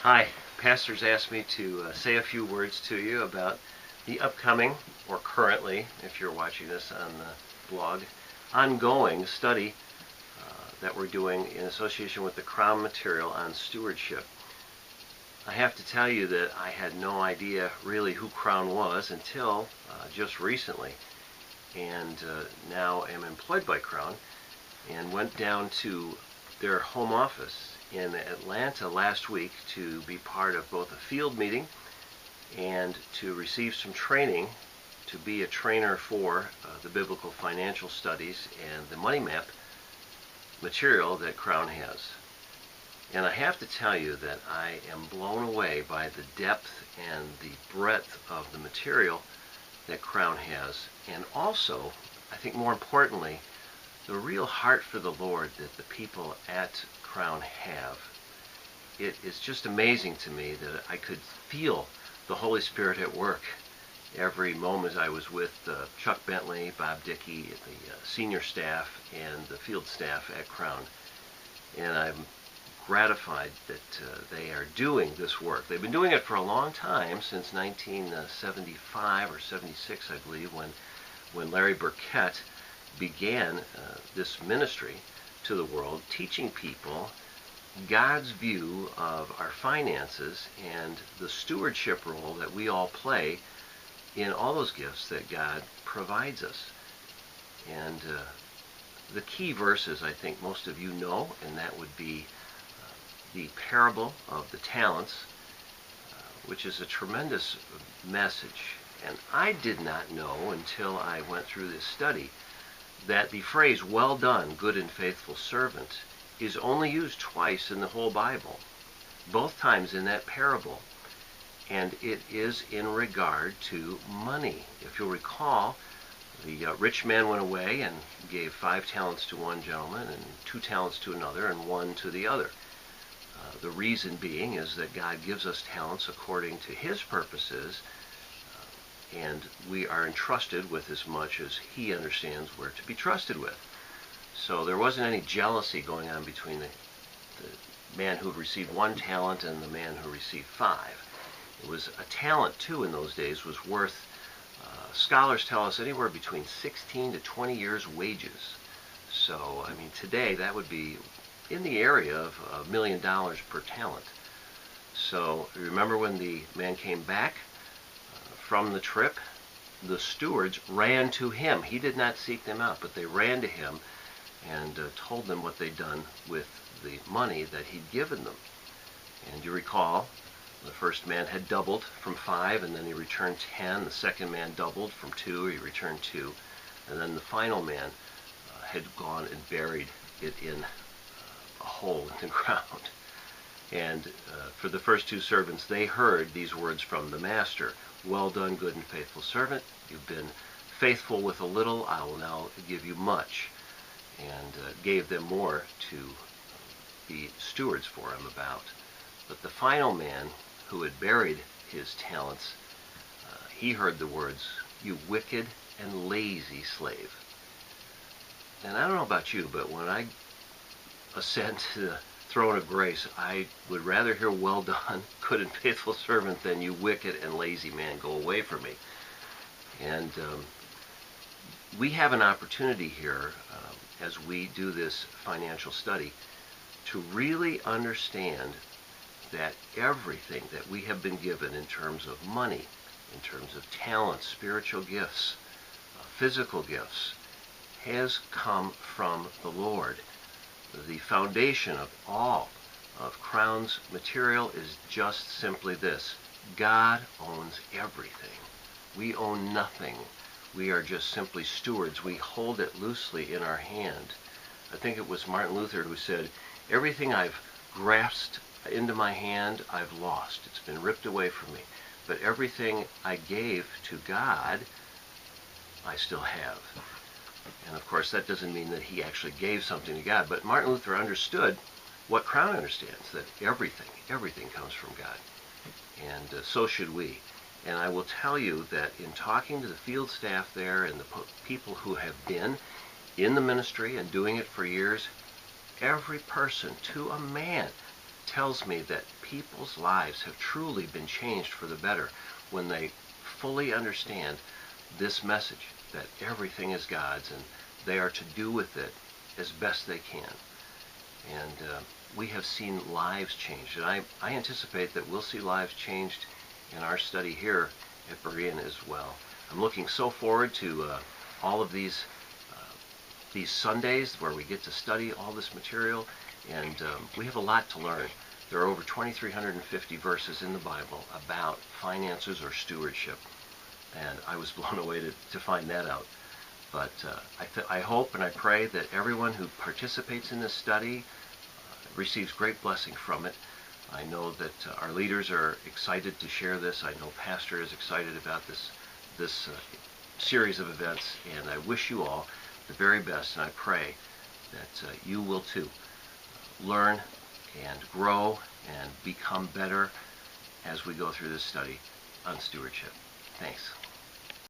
Hi, pastors asked me to say a few words to you about the upcoming, or currently, if you're watching this on the blog, ongoing study that we're doing in association with the Crown material on stewardship. I have to tell you that I had no idea really who Crown was until just recently, and now am employed by Crown and went down to their home office in Atlanta last week to be part of both a field meeting and to receive some training to be a trainer for the biblical financial studies and the money map material that Crown has. And I have to tell you that I am blown away by the depth and the breadth of the material that Crown has, and also, I think more importantly, the real heart for the Lord that the people at Crown have. It is just amazing to me that I could feel the Holy Spirit at work every moment I was with Chuck Bentley, Bob Dickie, the senior staff, and the field staff at Crown. And I'm gratified that they are doing this work. They've been doing it for a long time, since 1975 or 76, I believe, when Larry Burkett began this ministry to the world, teaching people God's view of our finances and the stewardship role that we all play in all those gifts that God provides us. And the key verses I think most of you know, and that would be the parable of the talents, which is a tremendous message. And I did not know until I went through this study that the phrase, "well done, good and faithful servant," is only used twice in the whole Bible, both times in that parable. And it is in regard to money. If you'll recall, the rich man went away and gave 5 talents to one gentleman and 2 talents to another and 1 to the other. The reason being is that God gives us talents according to His purposes, and we are entrusted with as much as He understands we're to be trusted with. So there wasn't any jealousy going on between the man who received 1 talent and the man who received 5. It was a talent, too, in those days was worth, scholars tell us, anywhere between 16 to 20 years' wages. So, I mean, today that would be in the area of $1 million per talent. So, remember when the man came back from the trip, the stewards ran to him. He did not seek them out, but they ran to him and told them what they'd done with the money that he'd given them. And you recall, the first man had doubled from 5, and then he returned 10. The second man doubled from 2, he returned 2. And then the final man had gone and buried it in a hole in the ground. And for the first 2 servants, they heard these words from the master: "Well done, good and faithful servant. You've been faithful with a little, I will now give you much." And gave them more to be stewards for him about. But the final man, who had buried his talents, he heard the words, "You wicked and lazy slave." And I don't know about you, but when I ascend to the throne of grace, I would rather hear, "Well done, good and faithful servant," than "You wicked and lazy man, go away from me." And we have an opportunity here, as we do this financial study, to really understand that everything that we have been given in terms of money, in terms of talents, spiritual gifts, physical gifts, has come from the Lord. The foundation of all of Crown's material is just simply this: God owns everything. We own nothing. We are just simply stewards. We hold it loosely in our hand. I think it was Martin Luther who said, "Everything I've grasped into my hand, I've lost. It's been ripped away from me. But everything I gave to God, I still have." And of course, that doesn't mean that he actually gave something to God. But Martin Luther understood what Crown understands, that everything comes from God. And so should we. And I will tell you that in talking to the field staff there and the people who have been in the ministry and doing it for years, every person, to a man, tells me that people's lives have truly been changed for the better when they fully understand this message, that everything is God's and they are to do with it as best they can. And we have seen lives changed, and I anticipate that we'll see lives changed in our study here at Berean as well. I'm looking so forward to all of these Sundays where we get to study all this material, and we have a lot to learn. There are over 2,350 verses in the Bible about finances or stewardship, and I was blown away to find that out. But I hope and I pray that everyone who participates in this study receives great blessing from it. I know that our leaders are excited to share this. I know Pastor is excited about this series of events, and I wish you all the very best, and I pray that you will too learn and grow and become better as we go through this study on stewardship. Thanks.